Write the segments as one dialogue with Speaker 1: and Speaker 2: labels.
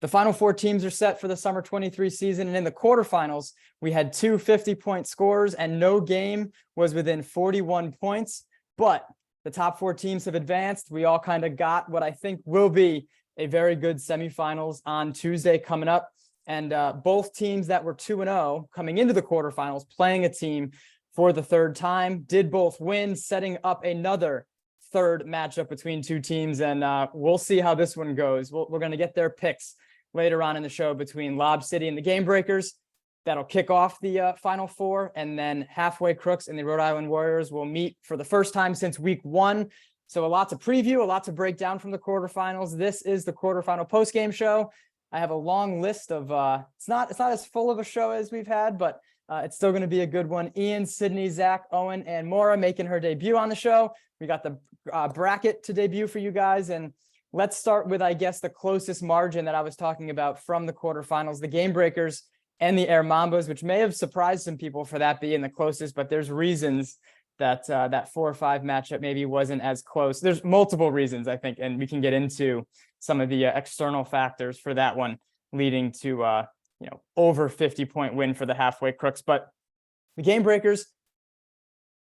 Speaker 1: The final four teams are set for the summer 23 season. And in the quarterfinals, we had two 50-point scores and no game was within 41 points. But the top four teams have advanced. We all kind of got what I think will be a very good semifinals on Tuesday coming up. And both teams that were 2-0 coming into the quarterfinals, playing a team for the third time, did both win, setting up another third matchup between two teams. And we'll see how this one goes. We're going to get their picks later on in the show between Lob City and the Game Breakers. That'll kick off the Final Four. And then Halfway Crooks and the Rhode Island Warriors will meet for the first time since week 1. So a lot to preview, a lot to break down from the quarterfinals. This is the quarterfinal postgame show. I have a long list of, it's not as full of a show as we've had, but it's still going to be a good one. Ian, Sydney, Zach, Owen, and Maura making her debut on the show. We got the bracket to debut for you guys. And let's start with, I guess, the closest margin that I was talking about from the quarterfinals, the Game Breakers and the Air Mambas, which may have surprised some people for that being the closest, but there's reasons that that 4 or 5 matchup maybe wasn't as close. There's multiple reasons, I think, and we can get into some of the external factors for that one leading to over 50-point win for the Halfway Crooks. But the Game Breakers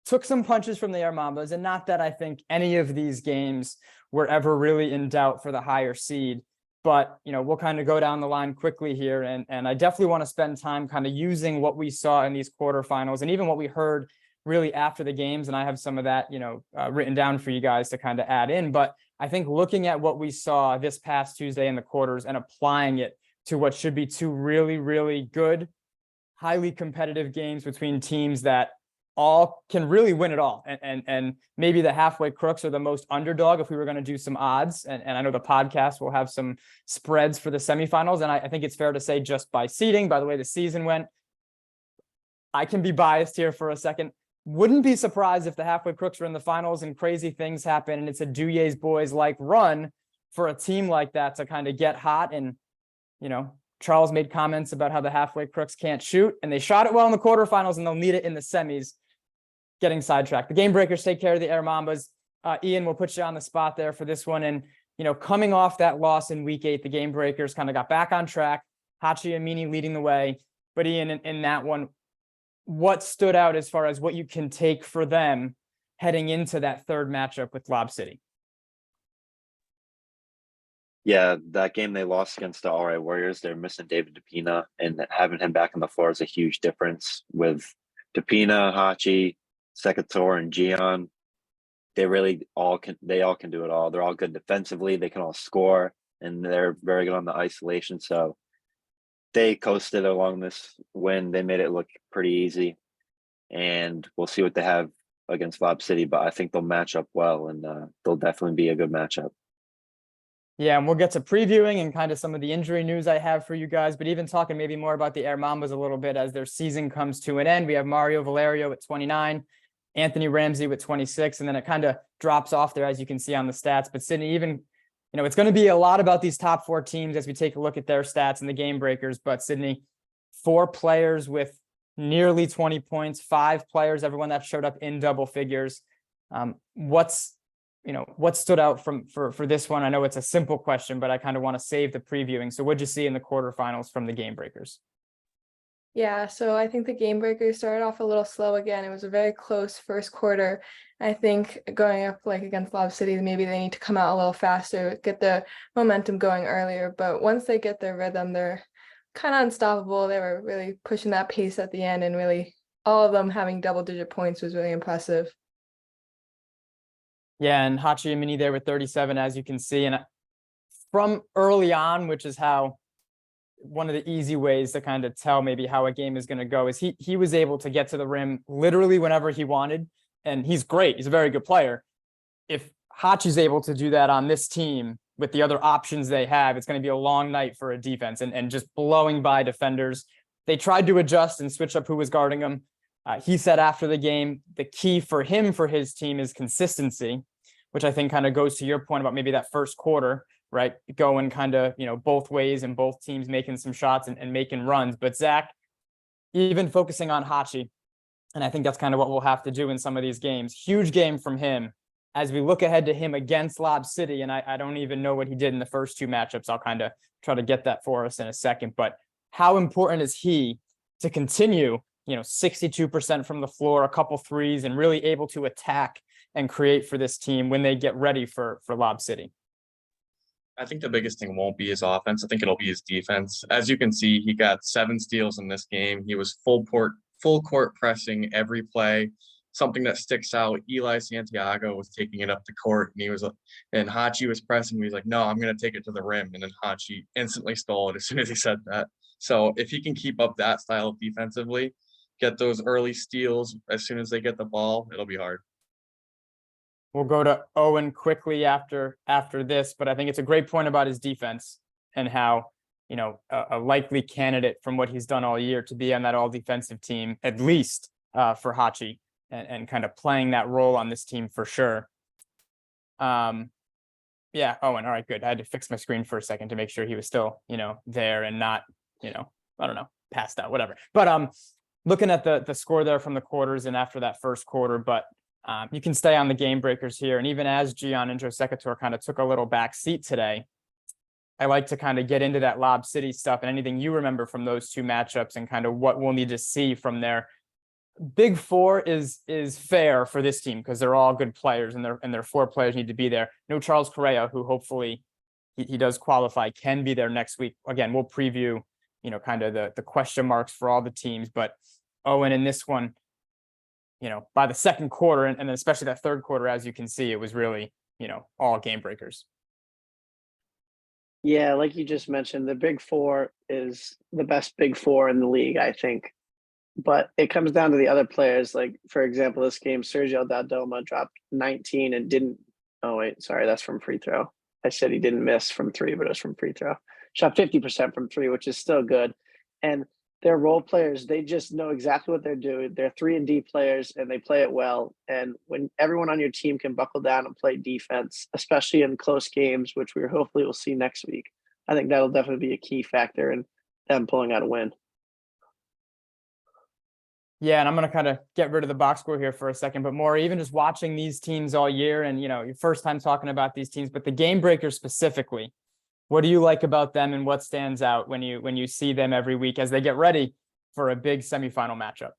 Speaker 1: took some punches from the Air Mambas, and not that I think any of these games were ever really in doubt for the higher seed. But, we'll kind of go down the line quickly here. And I definitely want to spend time kind of using what we saw in these quarterfinals and even what we heard really after the games. And I have some of that, written down for you guys to kind of add in. But I think looking at what we saw this past Tuesday in the quarters and applying it to what should be two really, really good, highly competitive games between teams that all can really win it all. And maybe the Halfway Crooks are the most underdog if we were going to do some odds. And I know the podcast will have some spreads for the semifinals. And I think it's fair to say just by seeding, by the way the season went, I can be biased here for a second. Wouldn't be surprised if the Halfway Crooks are in the finals and crazy things happen. And it's a Duyes boys like run for a team like that to kind of get hot. And, Charles made comments about how the Halfway Crooks can't shoot, and they shot it well in the quarterfinals and they'll need it in the semis. Getting sidetracked. The Game Breakers take care of the Air Mambas. Ian, we'll put you on the spot there for this one. And, coming off that loss in week 8, the Game Breakers kind of got back on track. Hachi Amini leading the way. But Ian, in that one, what stood out as far as what you can take for them heading into that third matchup with Lob City?
Speaker 2: Yeah, that game they lost against the All Right Warriors, they're missing David DePina, and having him back on the floor is a huge difference with DePina, Hachi, Sekator, and Gian. They all can do it all. They're all good defensively. They can all score, and they're very good on the isolation. So they coasted along this win. They made it look pretty easy, and we'll see what they have against Lob City. But I think they'll match up well, and they'll definitely be a good matchup.
Speaker 1: Yeah, and we'll get to previewing and kind of some of the injury news I have for you guys, but even talking maybe more about the Air Mambas a little bit as their season comes to an end. We have Mario Valerio at 29, Anthony Ramsey with 26, and then it kind of drops off there, as you can see on the stats. But Sydney, even, it's going to be a lot about these top 4 teams as we take a look at their stats and the Game Breakers. But Sydney, 4 players with nearly 20 points, 5 players, everyone that showed up in double figures. What stood out for this one? I know it's a simple question, but I kind of want to save the previewing. So what'd you see in the quarterfinals from the Game Breakers?
Speaker 3: Yeah, so I think the Game Breakers started off a little slow again. It was a very close first quarter. I think going up against Lob City, maybe they need to come out a little faster, get the momentum going earlier. But once they get their rhythm, they're kind of unstoppable. They were really pushing that pace at the end, and really all of them having double-digit points was really impressive.
Speaker 1: Yeah, and Hachi Amini there with 37, as you can see. And from early on, which is how one of the easy ways to kind of tell maybe how a game is going to go, is he was able to get to the rim literally whenever he wanted. And he's great. He's a very good player. If Hachi's able to do that on this team with the other options they have, it's going to be a long night for a defense and just blowing by defenders. They tried to adjust and switch up who was guarding him. He said after the game, the key for him, for his team, is consistency, which I think kind of goes to your point about maybe that first quarter, right? Going kind of, both ways and both teams making some shots and making runs. But Zach, even focusing on Hachi, and I think that's kind of what we'll have to do in some of these games. Huge game from him. as we look ahead to him against Lob City, and I don't even know what he did in the first two matchups. I'll kind of try to get that for us in a second, but how important is he to continue, 62% from the floor, a couple threes, and really able to attack and create for this team when they get ready for Lob City?
Speaker 4: I think the biggest thing won't be his offense. I think it'll be his defense. As you can see, he got 7 steals in this game. He was full court pressing every play. Something that sticks out, Eli Santiago was taking it up the court, and Hachi was pressing. He was like, "No, I'm going to take it to the rim," and then Hachi instantly stole it as soon as he said that. So if he can keep up that style of defensively, get those early steals as soon as they get the ball, it'll be hard.
Speaker 1: We'll go to Owen quickly after this, but I think it's a great point about his defense and how, a likely candidate from what he's done all year to be on that all defensive team, at least for Hachi, and kind of playing that role on this team for sure. Yeah, Owen. All right, good. I had to fix my screen for a second to make sure he was still, there and not, I don't know, passed out, whatever. But looking at the score there from the quarters and after that first quarter, but you can stay on the game breakers here. And even as Gian and Joe Secatore kind of took a little back seat today, I like to kind of get into that Lob City stuff and anything you remember from those two matchups and kind of what we'll need to see from there. Big four is fair for this team because they're all good players and their 4 players need to be there. No Charles Correa, who hopefully he does qualify, can be there next week. Again, we'll preview, kind of the question marks for all the teams. But Owen, in this one, by the second quarter and then especially that third quarter, as you can see, it was really, all game breakers.
Speaker 5: Yeah, like you just mentioned, the Big Four is the best Big Four in the league, I think. But it comes down to the other players. Like, for example, this game, Sergio Daldoma dropped 19 and didn't – oh, wait, sorry, that's from free throw. I said he didn't miss from 3, but it was from free throw. Shot 50% from 3, which is still good. And they're role players. They just know exactly what they're doing. They're 3-and-D players, and they play it well. And when everyone on your team can buckle down and play defense, especially in close games, which we hopefully will see next week, I think that'll definitely be a key factor in them pulling out a win.
Speaker 1: Yeah, and I'm going to kind of get rid of the box score here for a second, but more even just watching these teams all year and, your first time talking about these teams, but the game breakers specifically, what do you like about them and what stands out when you see them every week as they get ready for a big semifinal matchup?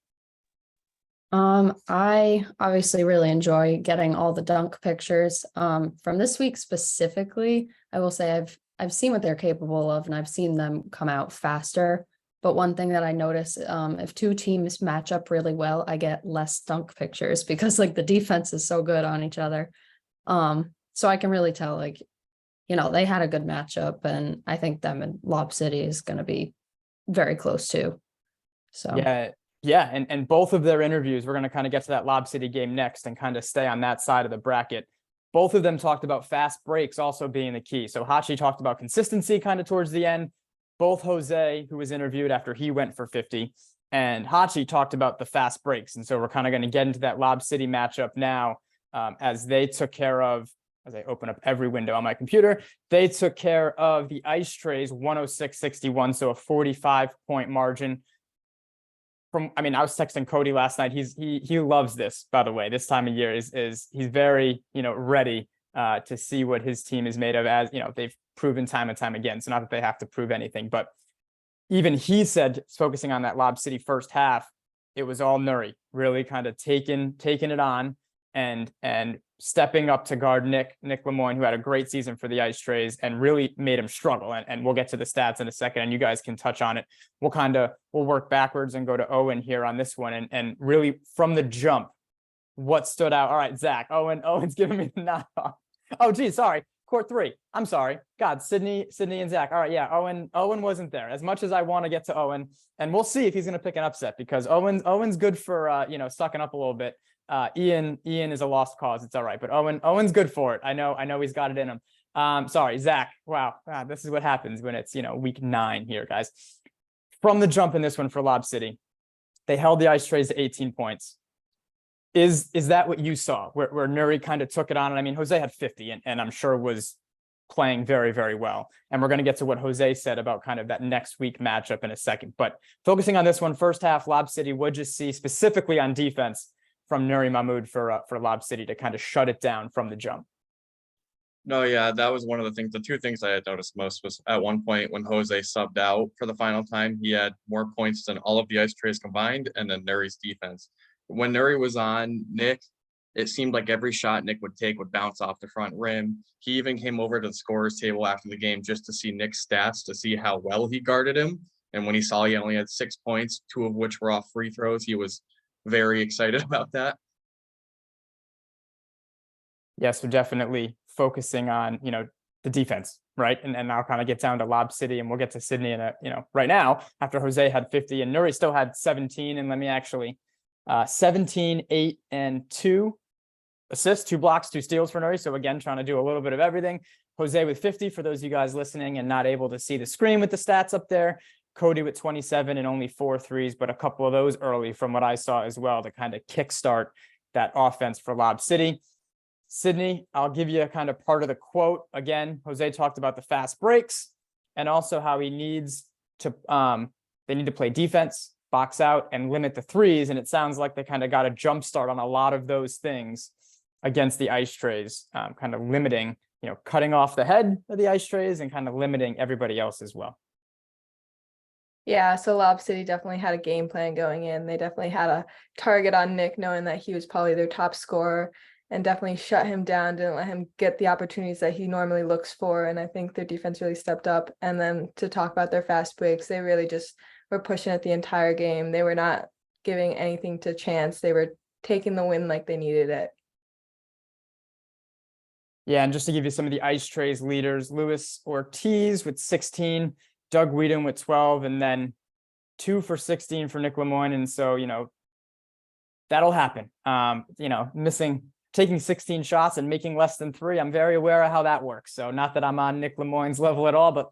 Speaker 6: I obviously really enjoy getting all the dunk pictures. From this week specifically, I will say I've seen what they're capable of and I've seen them come out faster. But one thing that I notice, if 2 teams match up really well, I get less dunk pictures because the defense is so good on each other. So I can really tell they had a good matchup and I think them and Lob City is going to be very close too. So yeah. And both of their interviews, we're going to kind of get to that Lob City game next and kind of stay on that side of the bracket. Both of them talked about fast breaks also being the key. So Hachi talked about consistency kind of towards the end. Both Jose, who was interviewed after he went for 50, and Hachi talked about the fast breaks. And so we're kind of going to get into that Lob City matchup now as they took care of, as I open up every window on my computer, they took care of the Ice Trays 106-61, so a 45-point margin. I was texting Cody last night. He loves this, by the way. This time of year is he's very, ready to see what his team is made of, as they've proven time and time again. So not that they have to prove anything, but even he said, focusing on that Lob City first half, it was all Nuri really kind of taking it on and stepping up to guard Nick Lemoyne, who had a great season for the Ice Trays and really made him struggle. And we'll get to the stats in a second and you guys can touch on it. We'll work backwards and go to Owen here on this one. And really from the jump, what stood out? All right, Zach, Owen's giving me the nod off. Oh, geez, sorry. Court 3. I'm sorry. God, Sydney and Zach. All right, yeah, Owen wasn't there. As much as I want to get to Owen, and we'll see if he's going to pick an upset because Owen's good for sucking up a little bit. Ian is a lost cause. It's all right, but Owen's good for it. I know he's got it in him. Sorry, Zach. Wow, this is what happens when it's week 9 here, guys. From the jump in this one for Lob City, they held the Ice Trays to 18 points. Is that what you saw where Nuri kind of took it on? And I mean, Jose had 50 and I'm sure was playing very, very well. And we're going to get to what Jose said about kind of that next week matchup in a second. But focusing on this one, first half, Lob City would just see specifically on defense
Speaker 1: from Nuri Mahmood for Lob City to kind of shut it down from the jump.
Speaker 4: No, yeah, that was one of the things. The two things I had noticed most was at one point when Jose subbed out for the final time, he had more points than all of the ice trays combined, and then Nuri's defense. When Nuri was on Nick, it seemed like every shot Nick would take would bounce off the front rim. He even came over to the scorer's table after the game just to see Nick's stats to see how well he guarded him. And when he saw he only had 6 points, 2 of which were off free throws, he was very excited about that.
Speaker 1: Yes, we're definitely focusing on, the defense, right? And I'll kind of get down to Lob City, and we'll get to Sydney in right now after Jose had 50 and Nuri still had 17. And let me actually 17, 8, and 2 assists, 2 blocks, 2 steals for Nuri. So again, trying to do a little bit of everything. Jose with 50 for those of you guys listening and not able to see the screen with the stats up there. Cody with 27 and only 4 threes, but a couple of those early from what I saw as well to kind of kickstart that offense for Lob City. Sydney, I'll give you a kind of part of the quote. Again, Jose talked about the fast breaks and also how he needs to, they need to play defense, box out, and limit the threes. And it sounds like they kind of got a jump start on a lot of those things against the ice trays, kind of limiting, cutting off the head of the ice trays and kind of limiting everybody else as well.
Speaker 3: Yeah, so Lob City definitely had a game plan going in. They definitely had a target on Nick, knowing that he was probably their top scorer, and definitely shut him down, didn't let him get the opportunities that he normally looks for. And I think their defense really stepped up. And then to talk about their fast breaks, they really just were pushing it the entire game. They were not giving anything to chance. They were taking the win like they needed it.
Speaker 1: Yeah, and just to give you some of the ice trays leaders, Luis Ortiz with 16, Doug Whedon with 12, and then 2 for 16 for Nick Lemoyne. And so, that'll happen. Taking 16 shots and making less than 3. I'm very aware of how that works. So not that I'm on Nick Lemoyne's level at all, but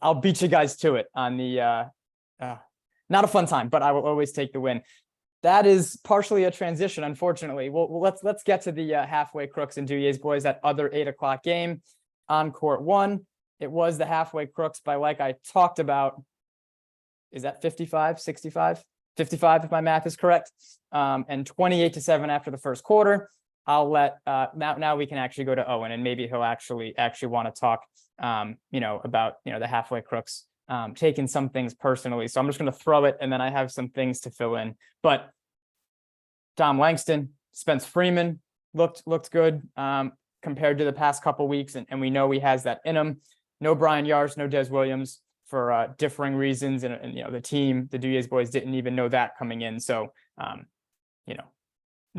Speaker 1: I'll beat you guys to it on the, not a fun time, but I will always take the win. That is partially a transition, unfortunately. Well, let's get to the halfway Crooks and Duyes boys, that other 8 o'clock game on court 1. It was the halfway Crooks by, like I talked about, is that 55, 65? 55, if my math is correct. And 28-7 after the first quarter. I'll let now we can actually go to Owen, and maybe he'll actually want to talk about the halfway Crooks taking some things personally. So I'm just going to throw it, and then I have some things to fill in. But Dom Langston, Spence Freeman looked good compared to the past couple weeks, and we know he has that in him. No Brian Yars, no Des Williams for differing reasons, and the team, the Duyes boys, didn't even know that coming in. So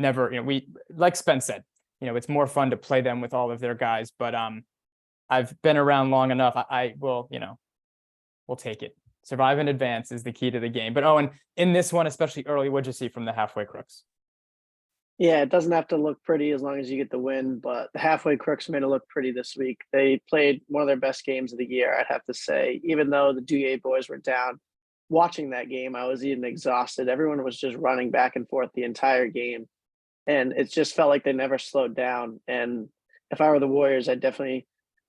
Speaker 1: never, we, like Spence said, it's more fun to play them with all of their guys, but I've been around long enough. I will, we'll take it. Survive and advance is the key to the game. But Owen, in this one, especially early, what'd you see from the halfway Crooks?
Speaker 5: Yeah, it doesn't have to look pretty as long as you get the win, but the halfway Crooks made it look pretty this week. They played one of their best games of the year, I'd have to say, even though the Duyes boys were down. Watching that game, I was even exhausted. Everyone was just running back and forth the entire game. And it just felt like they never slowed down. And if I were the Warriors, I'd definitely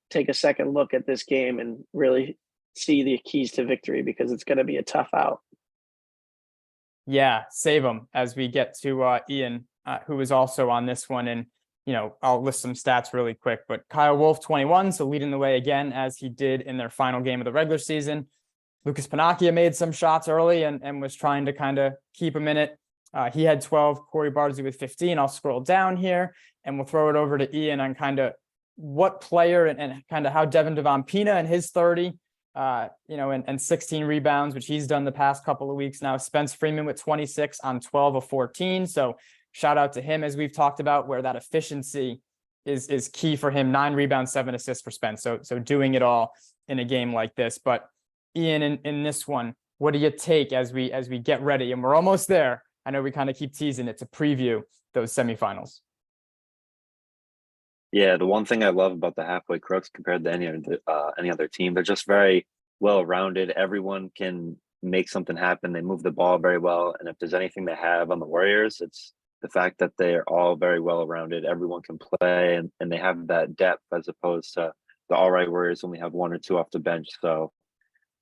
Speaker 5: take a second look at this game and really see the keys to victory, because it's going to be a tough out.
Speaker 1: Yeah, save them as we get to Ian, who is also on this one. And, I'll list some stats really quick, but Kyle Wolf, 21. So leading the way again, as he did in their final game of the regular season. Lucas Panakia made some shots early and was trying to kind of keep him in it. He had 12, Corey Bardsley with 15. I'll scroll down here and we'll throw it over to Ian on kind of what player and kind of how Devin Devon Pina and his 30, and 16 rebounds, which he's done the past couple of weeks now. Spence Freeman with 26 on 12 of 14. So shout out to him, as we've talked about, where that efficiency is key for him. 9 rebounds, 7 assists for Spence. So doing it all in a game like this. But Ian, in this one, what do you take as we get ready? And we're almost there. I know we kind of keep teasing it to preview those semifinals.
Speaker 2: Yeah, the one thing I love about the halfway Crooks compared to any other team, they're just very well rounded. Everyone can make something happen. They move the ball very well, and if there's anything they have on the Warriors, it's the fact that they are all very well rounded. Everyone can play, and they have that depth as opposed to the All Right Warriors only have 1 or 2 off the bench. So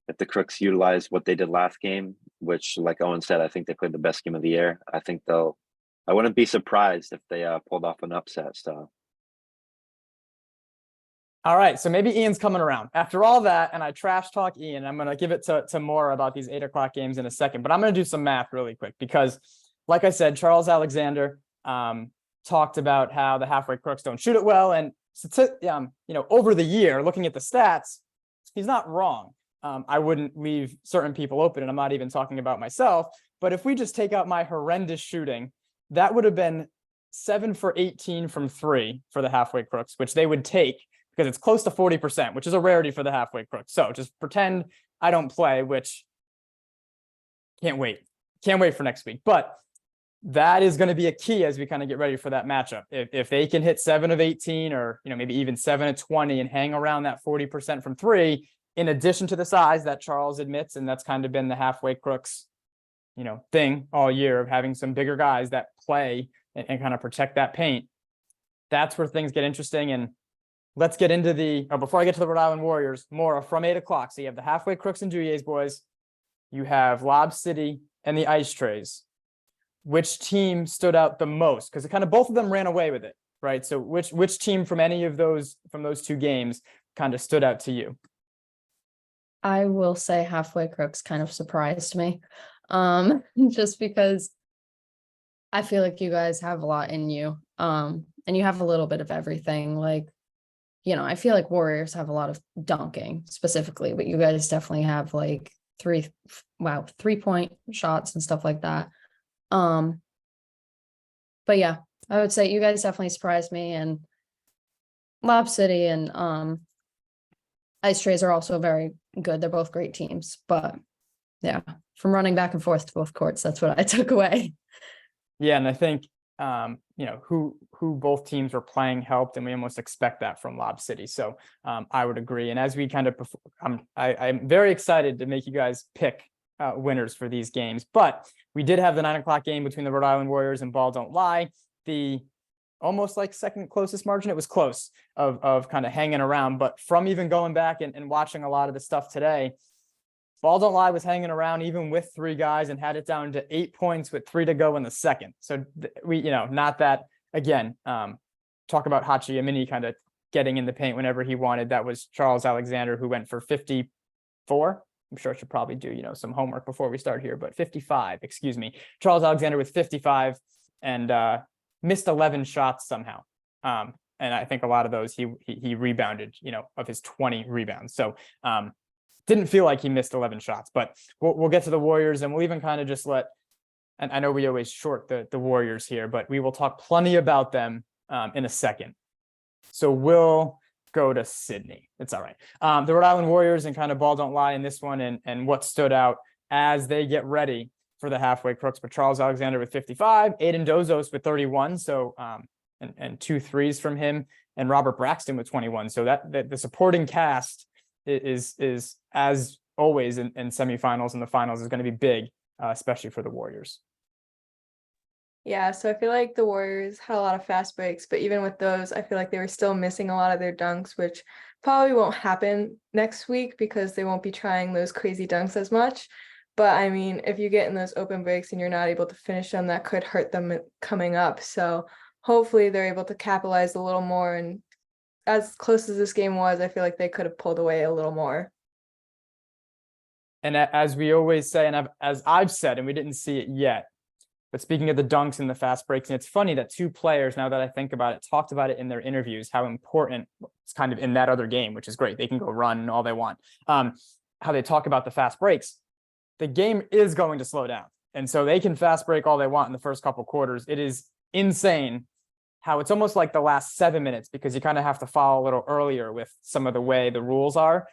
Speaker 2: if the Crooks utilize what they did last game, which, like Owen said, I think they played the best game of the year, I think they'll I wouldn't be surprised if they pulled off an upset. So
Speaker 1: All right, so maybe Ian's coming around. After all that, and I trash talk Ian, I'm going to give it to Maura about these 8 o'clock games in a second, but I'm going to do some math really quick because, like I said, Charles Alexander talked about how the halfway crooks don't shoot it well. And, over the year, looking at the stats, he's not wrong. I wouldn't leave certain people open, and I'm not even talking about myself. But if we just take out my horrendous shooting, that would have been 7 for 18 from 3 for the halfway crooks, which they would take because it's close to 40%, which is a rarity for the halfway crooks. So just pretend I don't play, which can't wait for next week. But that is going to be a key as we kind of get ready for that matchup. If they can hit 7 of 18 or maybe even 7 of 20 and hang around that 40% from 3, in addition to the size that Charles admits, and that's kind of been the halfway crooks thing all year of having some bigger guys that play and kind of protect that paint. That's where things get interesting. And let's get into before I get to the Rhode Island Warriors, Maura, from 8 o'clock. So you have the halfway crooks and Duyers boys. You have Lob City and the Ice Trays. Which team stood out the most? Because kind of both of them ran away with it, right? So which team from those 2 games kind of stood out to you?
Speaker 6: I will say halfway crooks kind of surprised me. Just because I feel like you guys have a lot in you. And you have a little bit of everything. Like, I feel like Warriors have a lot of dunking specifically, but you guys definitely have like 3-point shots and stuff like that. But yeah, I would say you guys definitely surprised me, and Lob City and Ice Trays are also very good. They're both great teams, but yeah, from running back and forth to both courts, that's what I took away.
Speaker 1: Yeah, and I think who both teams were playing helped, and we almost expect that from Lob City. So I would agree. And as we kind of, I'm very excited to make you guys pick winners for these games. But we did have the 9 o'clock game between the Rhode Island Warriors and Ball Don't Lie. The almost like second closest margin. It was close of kind of hanging around. But from even going back and watching a lot of the stuff today, Ball Don't Lie was hanging around even with 3 guys and had it down to 8 points with 3 to go in the second. So we, not that, again, talk about Hachi Amini kind of getting in the paint whenever he wanted. That was Charles Alexander, who went for 54. I'm sure I should probably do, some homework before we start here, but 55, excuse me. Charles Alexander with 55 and missed 11 shots somehow. And I think a lot of those he rebounded, of his 20 rebounds. So didn't feel like he missed 11 shots, but we'll get to the Warriors, and we'll even kind of just and I know we always short the Warriors here, but we will talk plenty about them in a second. So we'll go to Sydney. It's all right. The Rhode Island Warriors and kind of Ball Don't Lie in this one, and what stood out as they get ready for the halfway crooks. But Charles Alexander with 55, Aiden Dozos with 31. So and 2 threes from him, and Robert Braxton with 21. So that the supporting cast is as always in semifinals and the finals is going to be big, especially for the Warriors.
Speaker 3: Yeah, so I feel like the Warriors had a lot of fast breaks, but even with those, I feel like they were still missing a lot of their dunks, which probably won't happen next week because they won't be trying those crazy dunks as much. But I mean, if you get in those open breaks and you're not able to finish them, that could hurt them coming up. So hopefully they're able to capitalize a little more. And as close as this game was, I feel like they could have pulled away a little more.
Speaker 1: And as we always say, and as I've said, and we didn't see it yet, but speaking of the dunks and the fast breaks, and it's funny that 2 players, now that I think about it, talked about it in their interviews, how important it's kind of in that other game, which is great. They can go run all they want. How they talk about the fast breaks. The game is going to slow down. And so they can fast break all they want in the first couple quarters. It is insane how it's almost like the last 7 minutes, because you kind of have to follow a little earlier with some of the way the rules are.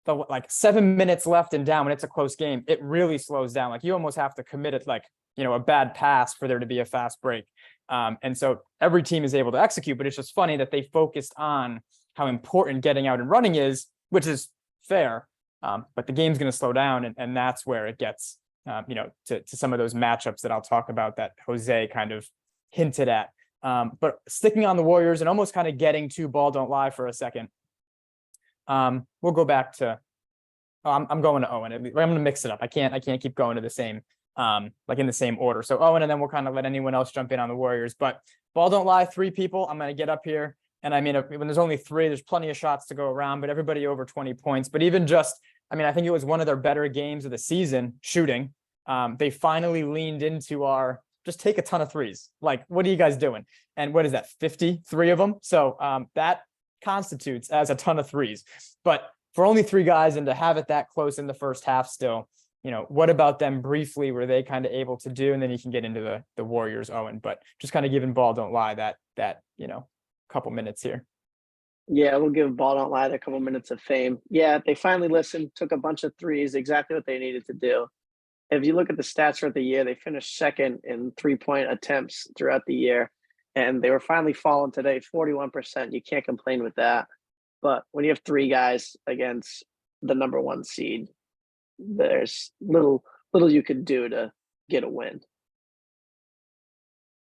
Speaker 1: Like 7 minutes left and down when it's a close game, it really slows down. Like you almost have to commit it like, a bad pass for there to be a fast break. And so every team is able to execute, but it's just funny that they focused on how important getting out and running is, which is fair. But the game's going to slow down, and that's where it gets, to some of those matchups that I'll talk about that Jose kind of hinted at. But sticking on the Warriors and almost kind of getting to Ball Don't Lie for a second. We'll go back to, I'm going to Owen. I'm going to mix it up. I can't keep going to the same like in the same order. So Owen, and then we'll kind of let anyone else jump in on the Warriors. But ball don't lie, 3 people. I'm going to get up here. And I mean, when there's only 3, there's plenty of shots to go around, but everybody over 20 points. But even just, I mean, I think it was one of their better games of the season shooting. They finally leaned into our just take a ton of threes. Like, what are you guys doing? And what is that, 53 of them? So that constitutes as a ton of threes. But for only 3 guys and to have it that close in the first half still, you know, what about them briefly were they kind of able to do? And then you can get into the Warriors, Owen, but just kind of giving ball don't lie that, you know, couple minutes here.
Speaker 5: Yeah, we'll give ball don't lie a couple minutes of fame. Yeah, they finally listened, took a bunch of threes, exactly what they needed to do. If you look at the stats throughout the year, they finished second in 3-point attempts throughout the year, and they were finally falling today, 41%. You can't complain with that. But when you have 3 guys against the number 1 seed, there's little you could do to get a win.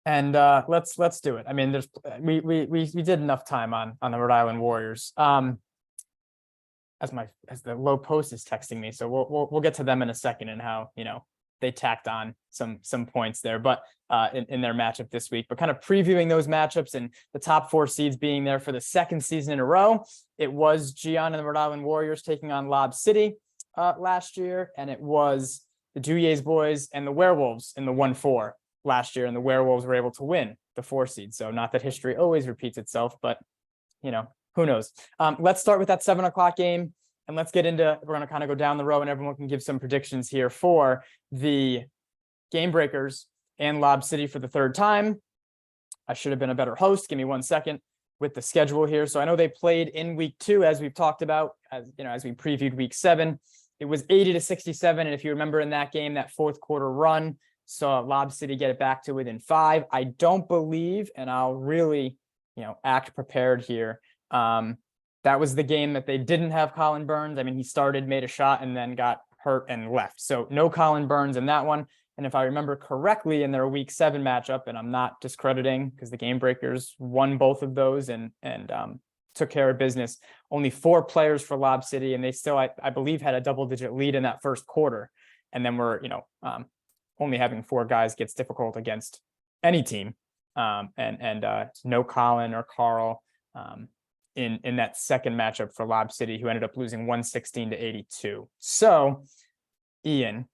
Speaker 1: And let's do it. I mean, there's we did enough time on the Rhode Island Warriors. As the low post is texting me, so we'll get to them in a second and how, you know, they tacked on some points there, but in their matchup this week. But kind of previewing those matchups and the top 4 seeds being there for the 2nd season in a row. It was Gian and the Rhode Island Warriors taking on Lob City last year, and it was the Duyes boys and the Werewolves in the 1-4 last year, and the Werewolves were able to win the 4 seed. So not that history always repeats itself, but you know, who knows? Let's start with that 7 o'clock game, and let's get into, we're going to kind of go down the row and everyone can give some predictions here for the Game Breakers and Lob City for the 3rd time. I should have been a better host. Give me 1 second with the schedule here. So I know they played in week 2, as we've talked about, as you know, as we previewed week 7, it was 80-67. And if you remember in that game, that 4th quarter run saw Lob City get it back to within 5. I don't believe, and I'll really, you know, act prepared here. That was the game that they didn't have Colin Burns. I mean, he started, made a shot, and then got hurt and left. So no Colin Burns in that one. And if I remember correctly, in their week 7 matchup, and I'm not discrediting because the Game Breakers won both of those and took care of business, only 4 players for Lob City, and they still, I believe, had a double-digit lead in that 1st quarter. And then we're, you know, only having 4 guys gets difficult against any team. No Colin or Carl in that 2nd matchup for Lob City, who ended up losing 116-82. So, Ian,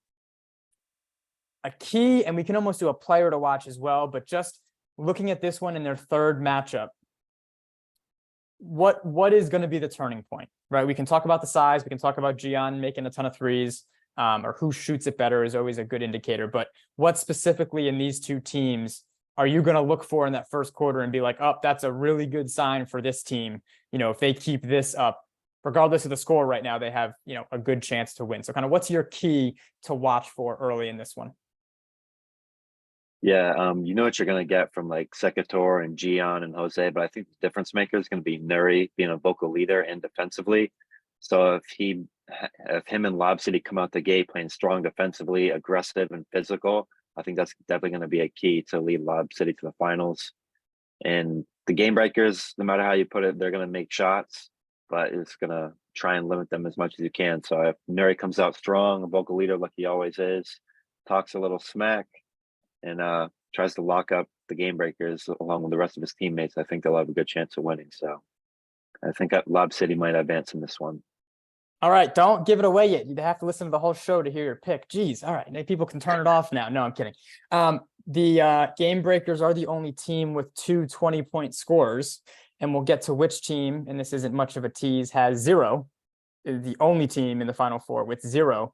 Speaker 1: a key, and we can almost do a player to watch as well, but just looking at this one in their 3rd matchup, what is going to be the turning point, right? We can talk about the size, we can talk about Gian making a ton of threes, or who shoots it better is always a good indicator. But what specifically in these 2 teams are you going to look for in that 1st quarter and be like, oh, that's a really good sign for this team? You know, if they keep this up, regardless of the score right now, they have, you know, a good chance to win. So kind of what's your key to watch for early in this one?
Speaker 2: Yeah, you know what you're going to get from like Secator and Gian and Jose, but I think the difference maker is going to be Nuri being a vocal leader and defensively. So if him and Lob City come out the gate playing strong defensively, aggressive and physical, I think that's definitely going to be a key to lead Lob City to the finals. And the Game Breakers, no matter how you put it, they're going to make shots, but it's going to try and limit them as much as you can. So if Nuri comes out strong, a vocal leader like he always is, talks a little smack, and tries to lock up the Game Breakers along with the rest of his teammates, I think they'll have a good chance of winning. So I think Lob City might advance in this one.
Speaker 1: All right, don't give it away yet. You have to listen to the whole show to hear your pick. Geez, all right, maybe people can turn it off now. No, I'm kidding. The Game Breakers are the only team with 2 20-point scorers, and we'll get to which team, and this isn't much of a tease, has 0. The only team in the Final 4 with 0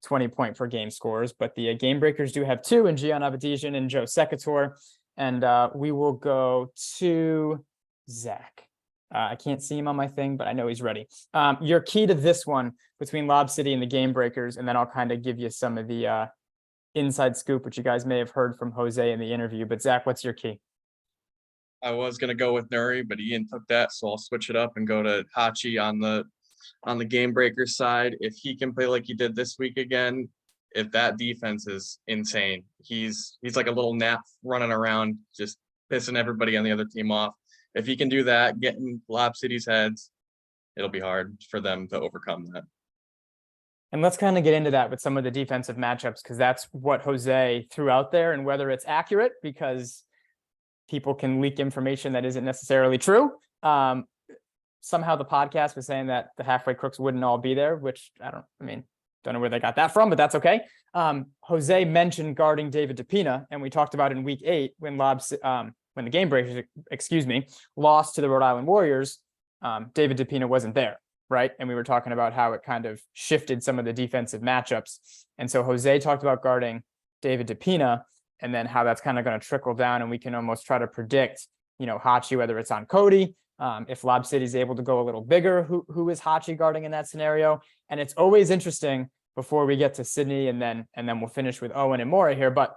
Speaker 1: 20-point per game scores, but the Game Breakers do have 2 in Gian Abadijan and Joe Secator. And we will go to Zach. I can't see him on my thing, but I know he's ready. Your key to this one between Lob City and the Game Breakers, and then I'll kind of give you some of the inside scoop, which you guys may have heard from Jose in the interview. But Zach, what's your key?
Speaker 4: I was going to go with Nuri, but Ian took that, so I'll switch it up and go to Hachi on the Game Breakers side. If he can play like he did this week again, if that defense is insane, he's like a little gnat running around, just pissing everybody on the other team off. If he can do that, get in Lob City's heads, it'll be hard for them to overcome that.
Speaker 1: And let's kind of get into that with some of the defensive matchups, because that's what Jose threw out there, and whether it's accurate, because people can leak information that isn't necessarily true. Somehow the podcast was saying that the halfway crooks wouldn't all be there, which don't know where they got that from, but that's okay. Jose mentioned guarding David DePina, and we talked about it in week 8 when when the Game Breakers, lost to the Rhode Island Warriors. David DePina wasn't there, right? And we were talking about how it kind of shifted some of the defensive matchups. And so Jose talked about guarding David DePina, and then how that's kind of going to trickle down, and we can almost try to predict, Hachi, whether it's on Cody. If Lob City is able to go a little bigger, who is Hachi guarding in that scenario? And it's always interesting before we get to Sydney, and then we'll finish with Owen and Maura here. But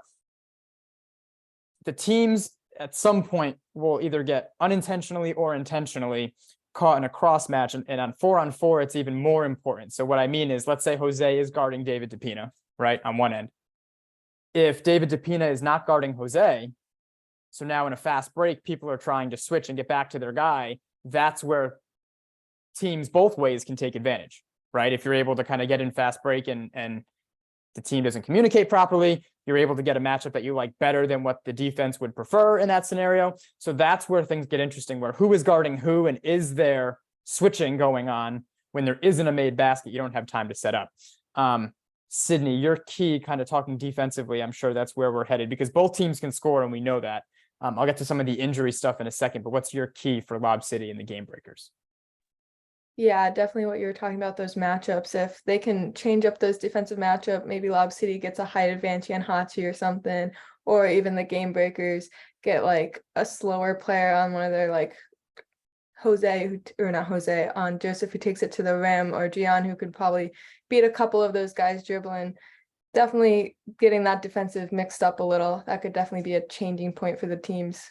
Speaker 1: the teams at some point will either get unintentionally or intentionally caught in a cross match, and on 4-on-4, it's even more important. So what I mean is, let's say Jose is guarding David DePina, right, on one end. If David DePina is not guarding Jose, so now in a fast break, people are trying to switch and get back to their guy. That's where teams both ways can take advantage, right? If you're able to kind of get in fast break and the team doesn't communicate properly, you're able to get a matchup that you like better than what the defense would prefer in that scenario. So that's where things get interesting, where who is guarding who, and is there switching going on when there isn't a made basket? You don't have time to set up. Sydney, your key, kind of talking defensively, I'm sure that's where we're headed, because both teams can score, and we know that. I'll get to some of the injury stuff in a second, but what's your key for Lob City and the Game Breakers?
Speaker 3: Yeah, definitely what you were talking about, those matchups. If they can change up those defensive matchup, maybe Lob City gets a height advantage on Hachi or something, or even the Game Breakers get like a slower player on one of their, like on Joseph, who takes it to the rim, or Gian, who could probably beat a couple of those guys dribbling. Definitely getting that defensive mixed up a little. That could definitely be a changing point for the teams.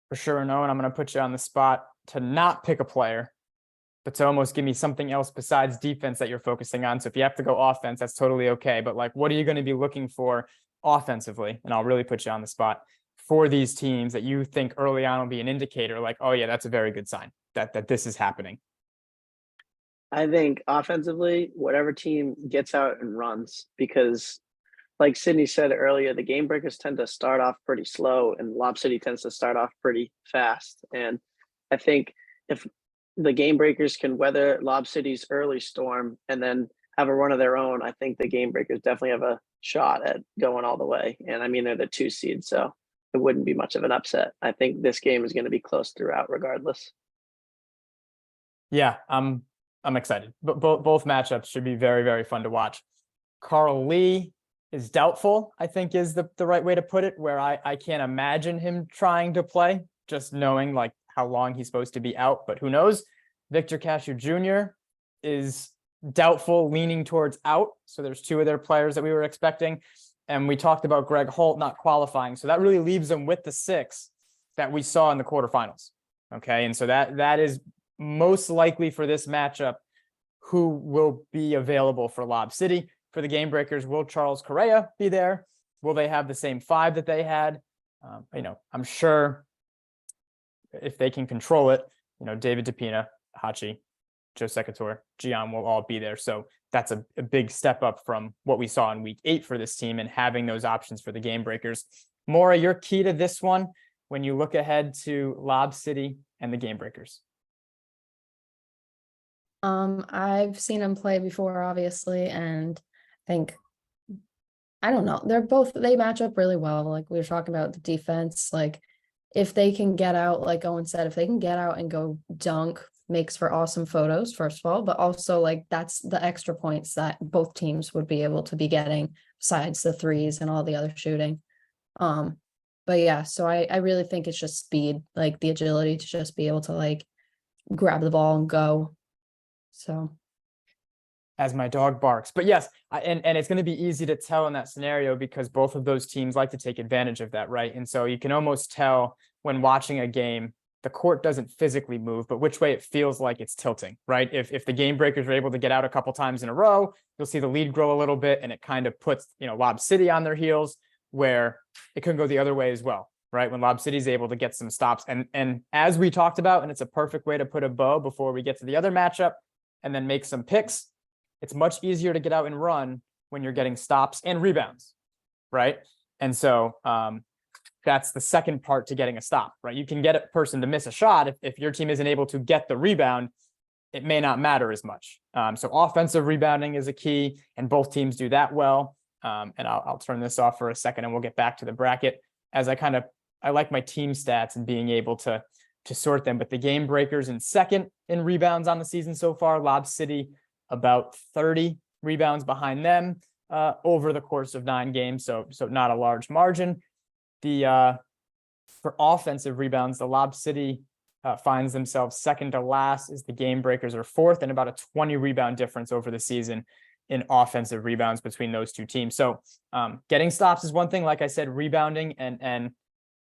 Speaker 1: For sure, no, and I'm going to put you on the spot to not pick a player, but to almost give me something else besides defense that you're focusing on. So if you have to go offense, that's totally okay. But like, what are you going to be looking for offensively? And I'll really put you on the spot for these teams that you think early on will be an indicator, like, oh yeah, that's a very good sign that this is happening.
Speaker 5: I think offensively, whatever team gets out and runs, because like Sydney said earlier, the Game Breakers tend to start off pretty slow, and Lob City tends to start off pretty fast. And I think if the Game Breakers can weather Lob City's early storm and then have a run of their own, I think the Game Breakers definitely have a shot at going all the way. And I mean, they're the 2 seed, so it wouldn't be much of an upset. I think this game is going to be close throughout regardless.
Speaker 1: Yeah, I'm excited. But both matchups should be very, very fun to watch. Carl Lee is doubtful, I think is the right way to put it, where I can't imagine him trying to play, just knowing like how long he's supposed to be out, but who knows. Victor Cashew Jr. is doubtful, leaning towards out. So there's 2 of their players that we were expecting. And we talked about Greg Holt not qualifying. So that really leaves them with the 6 that we saw in the quarterfinals. Okay. And so that is most likely for this matchup who will be available for Lob City. For the Game Breakers, will Charles Correa be there? Will they have the same 5 that they had? I'm sure if they can control it, David DePina, Hachi, Joe Secator, Gian will all be there. So that's a big step up from what we saw in week 8 for this team, and having those options for the Game Breakers. Maura, your key to this one when you look ahead to Lob City and the Game Breakers.
Speaker 6: I've seen them play before, obviously, and I don't know, they match up really well. Like we were talking about the defense, like if they can get out, like Owen said, if they can get out and go dunk, makes for awesome photos, first of all, but also like that's the extra points that both teams would be able to be getting besides the threes and all the other shooting. But yeah, so I really think it's just speed, like the agility to just be able to like grab the ball and go. So
Speaker 1: as my dog barks, but yes, and it's going to be easy to tell in that scenario because both of those teams like to take advantage of that, right? And so you can almost tell when watching a game, the court doesn't physically move, but which way it feels like it's tilting, right? If the Game Breakers are able to get out a couple times in a row, you'll see the lead grow a little bit, and it kind of puts, Lob City on their heels, where it could go the other way as well, right? When Lob City is able to get some stops, and as we talked about, and it's a perfect way to put a bow before we get to the other matchup, and then make some picks. it's much easier to get out and run when you're getting stops and rebounds, right? And so that's the second part to getting a stop, right? You can get a person to miss a shot. If your team isn't able to get the rebound, it may not matter as much. So offensive rebounding is a key, and both teams do that well. And I'll turn this off for a second and we'll get back to the bracket as I like my team stats and being able to sort them. But the game breakers in second in rebounds on the season so far, Lob City about 30 rebounds behind them over the course of 9 games. So not a large margin. For offensive rebounds, the Lob City finds themselves second to last as the game breakers are fourth, and about a 20 rebound difference over the season in offensive rebounds between those two teams. So getting stops is one thing, like I said, rebounding and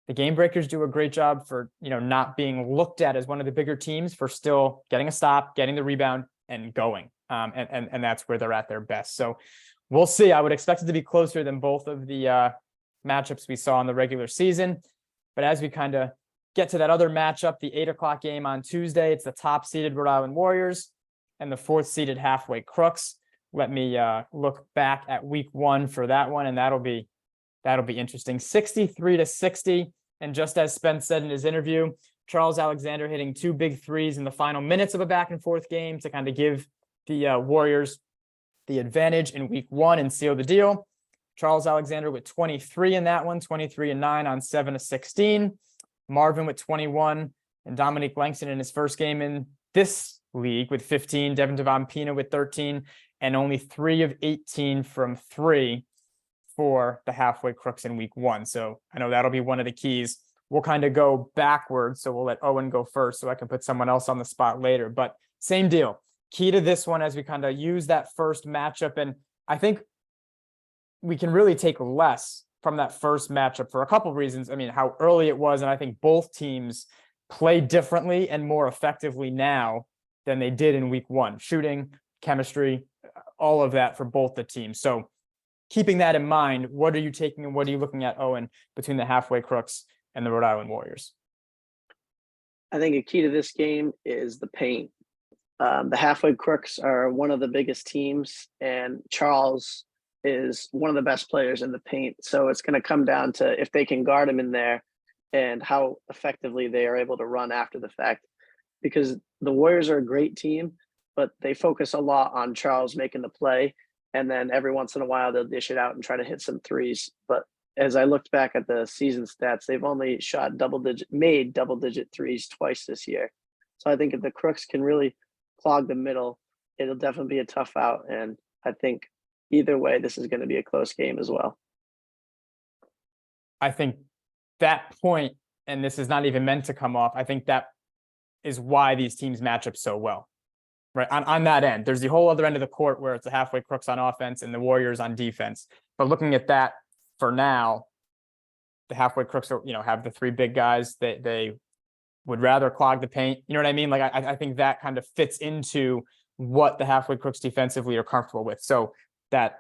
Speaker 1: the game breakers do a great job for, not being looked at as one of the bigger teams for still getting a stop, getting the rebound and going. And that's where they're at their best. So we'll see. I would expect it to be closer than both of the matchups we saw in the regular season. But as we kind of get to that other matchup, the 8 o'clock game on Tuesday, it's the top seeded Rhode Island Warriors and the 4th seeded halfway Crooks. Let me look back at week 1 for that one, and that'll be interesting. 63-60. And just as Spence said in his interview, Charles Alexander hitting 2 big threes in the final minutes of a back and forth game to kind of give the Warriors the advantage in week 1 and seal the deal. Charles Alexander with 23 in that one, 23 and 9 on 7 of 16. Marvin with 21, and Dominique Langston in his first game in this league with 15. Devin Devon-Pena with 13, and only 3 of 18 from 3 for the halfway Crooks in week 1. So I know that'll be one of the keys. We'll kind of go backwards. So we'll let Owen go first so I can put someone else on the spot later. But same deal. Key to this one as we kind of use that first matchup. And I think we can really take less from that first matchup for a couple of reasons. I mean, how early it was. And I think both teams play differently and more effectively now than they did in week 1. Shooting, chemistry, all of that for both the teams. So keeping that in mind, what are you taking and what are you looking at, Owen, between the halfway Crooks and the Rhode Island Warriors?
Speaker 5: I think a key to this game is the paint. The halfway Crooks are one of the biggest teams, and Charles is one of the best players in the paint. So it's going to come down to if they can guard him in there and how effectively they are able to run after the fact. Because the Warriors are a great team, but they focus a lot on Charles making the play. And then every once in a while, they'll dish it out and try to hit some threes. But as I looked back at the season stats, they've only made double-digit threes twice this year. So I think if the Crooks can really clog the middle, it'll definitely be a tough out. And I think either way, this is going to be a close game as well.
Speaker 1: I think that point, and this is not even meant to come off, I think that is why these teams match up so well. Right on that end, there's the whole other end of the court where it's the halfway Crooks on offense and the Warriors on defense. But looking at that for now, the halfway Crooks are, have the 3 big guys. They would rather clog the paint. You know what I mean? Like I think that kind of fits into what the halfway Crooks defensively are comfortable with. So that,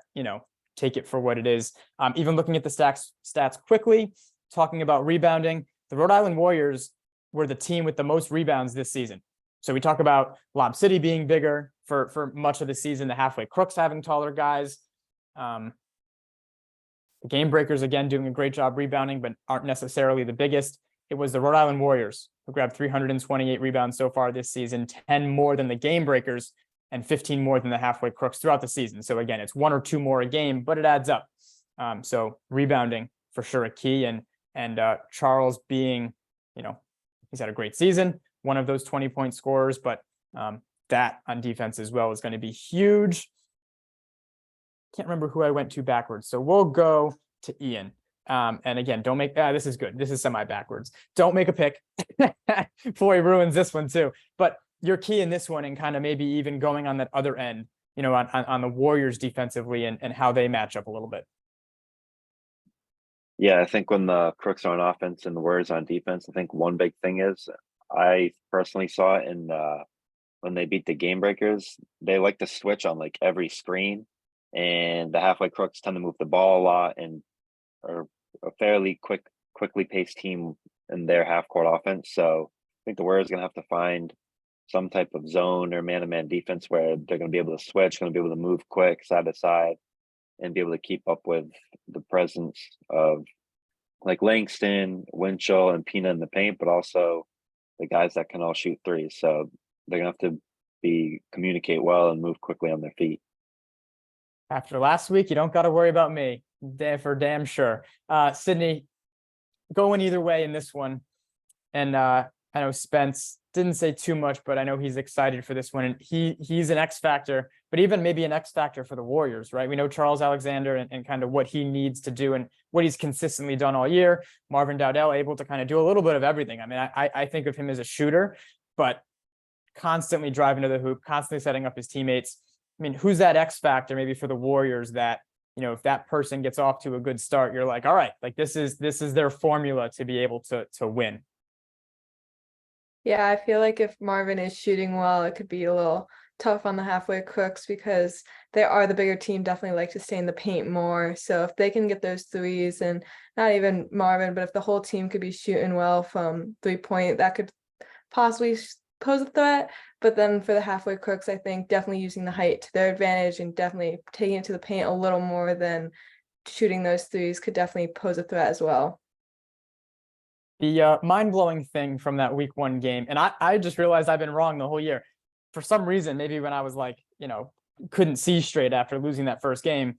Speaker 1: take it for what it is. Even looking at the stats quickly, talking about rebounding, the Rhode Island Warriors were the team with the most rebounds this season. So we talk about Lob City being bigger for much of the season, the halfway Crooks having taller guys. The game breakers, again, doing a great job rebounding, but aren't necessarily the biggest. It was the Rhode Island Warriors who grabbed 328 rebounds so far this season, 10 more than the game breakers and 15 more than the halfway Crooks throughout the season. So again, it's 1 or 2 more a game, but it adds up. So rebounding for sure a key, and Charles being, he's had a great season, one of those 20-point scorers, but that on defense as well is going to be huge. Can't remember who I went to backwards. So we'll go to Ian. And again, don't make, this is good. This is semi-backwards. Don't make a pick before he ruins this one too. But your key in this one and kind of maybe even going on that other end, on the Warriors defensively and how they match up a little bit.
Speaker 2: Yeah, I think when the Crooks are on offense and the Warriors on defense, I think one big thing is I personally saw it in when they beat the game breakers, they like to switch on like every screen, and the halfway Crooks tend to move the ball a lot and are a fairly quickly paced team in their half court offense. So I think the Warriors are going to have to find some type of zone or man-to-man defense where they're going to be able to switch, going to be able to move quick side to side, and be able to keep up with the presence of like Langston, Winchell, and Pina in the paint, but also the guys that can all shoot threes. So they're going to have to communicate well and move quickly on their feet.
Speaker 1: After last week, you don't got to worry about me, for damn sure. Sydney, going either way in this one. And I know Spence didn't say too much, but I know he's excited for this one. And he's an X factor, but even maybe an X factor for the Warriors, right? We know Charles Alexander and kind of what he needs to do and what he's consistently done all year. Marvin Dowdell able to kind of do a little bit of everything. I mean, I think of him as a shooter, but constantly driving to the hoop, constantly setting up his teammates. I mean, who's that X factor maybe for the Warriors that, you know, if that person gets off to a good start, you're like, all right, like this is their formula to be able to win.
Speaker 3: Yeah, I feel like if Marvin is shooting well, it could be a little tough on the halfway crooks because they are the bigger team, definitely like to stay in the paint more. So if they can get those threes, and not even Marvin, but if the whole team could be shooting well from 3-point, that could possibly pose a threat. But then for the halfway crooks, I think definitely using the height to their advantage and definitely taking it to the paint a little more than shooting those threes could definitely pose a threat as well.
Speaker 1: The mind-blowing thing from that week 1 game, and I just realized I've been wrong the whole year. For some reason, maybe when I was like, you know, couldn't see straight after losing that first game,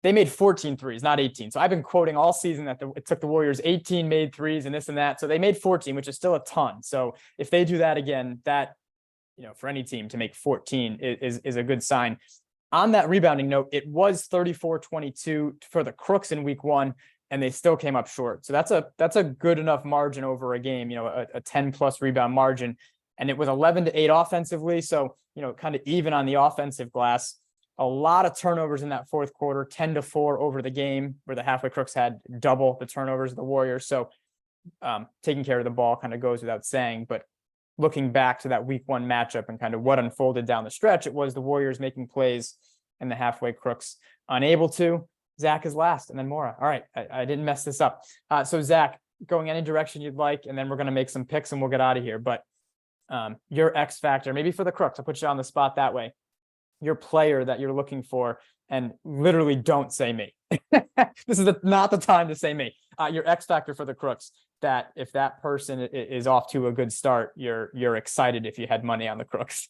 Speaker 1: they made 14 threes, not 18. So I've been quoting all season that it took the Warriors 18 made threes and this and that. So they made 14, which is still a ton. So if they do that again, that, you know, for any team to make 14 is a good sign. On that rebounding note, it was 34-22 for the Crooks in week 1. And they still came up short. So that's a good enough margin over a game, you know, a 10 plus rebound margin. And it was 11-8 offensively. So, you know, kind of even on the offensive glass. A lot of turnovers in that fourth quarter, 10-4 over the game, where the halfway crooks had double the turnovers of the Warriors. So taking care of the ball kind of goes without saying. But looking back to that week 1 matchup and kind of what unfolded down the stretch, it was the Warriors making plays and the halfway crooks unable to. Zach is last, and then Maura. All right, I didn't mess this up. So Zach, going any direction you'd like, and then we're going to make some picks and we'll get out of here. But your X factor, maybe for the Crooks, I'll put you on the spot that way. Your player that you're looking for, and literally don't say me. This is not the time to say me. Your X factor for the Crooks, that if that person is off to a good start, you're excited if you had money on the Crooks.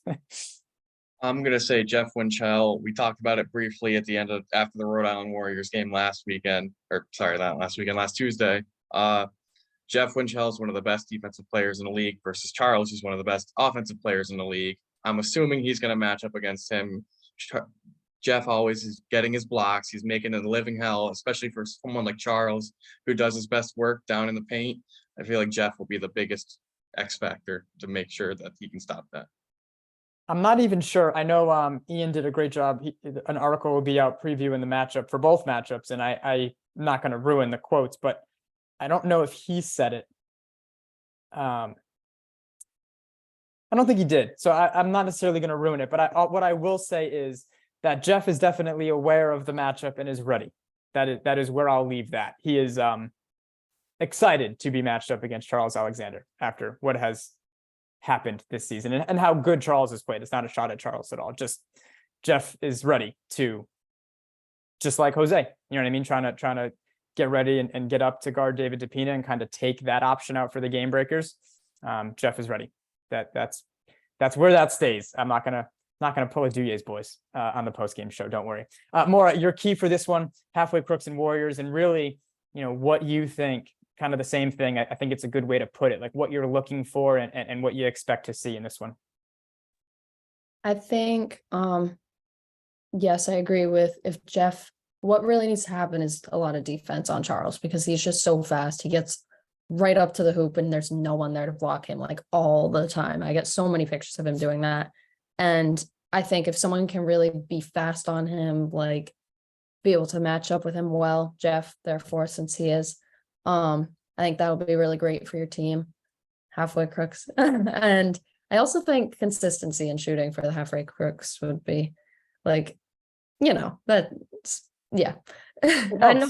Speaker 4: I'm going to say Jeff Winchell. We talked about it briefly at the end after the Rhode Island Warriors game last Tuesday. Jeff Winchell is one of the best defensive players in the league versus Charles, who's one of the best offensive players in the league. I'm assuming he's going to match up against him. Jeff always is getting his blocks. He's making it a living hell, especially for someone like Charles, who does his best work down in the paint. I feel like Jeff will be the biggest X factor to make sure that he can stop that.
Speaker 1: I'm not even sure. I know Ian did a great job. An article will be out previewing the matchup for both matchups, and I'm not going to ruin the quotes, but I don't know if he said it. I don't think he did, so I'm not necessarily going to ruin it. But what I will say is that Jeff is definitely aware of the matchup and is ready. That is where I'll leave that. He is excited to be matched up against Charles Alexander after what has happened this season and how good Charles has played. It's not a shot at Charles at all. Just Jeff is ready to, just like Jose, you know what I mean? Trying to get ready and get up to guard David DePina and kind of take that option out for the game breakers. Jeff is ready. That's where that stays. I'm not gonna pull a Duyes boys on the post-game show. Don't worry. Maura, your key for this one, halfway crooks and Warriors, and really, you know, what you think. Kind of the same thing. I think it's a good way to put it, like what you're looking for and what you expect to see in this one.
Speaker 6: I think, yes, I agree with if Jeff, what really needs to happen is a lot of defense on Charles because he's just so fast. He gets right up to the hoop and there's no one there to block him like all the time. I get so many pictures of him doing that. And I think if someone can really be fast on him, like be able to match up with him well, Jeff, therefore, since he is, I think that'll be really great for your team, halfway crooks. And I also think consistency in shooting for the halfway crooks would be like, you know, that's, yeah. I know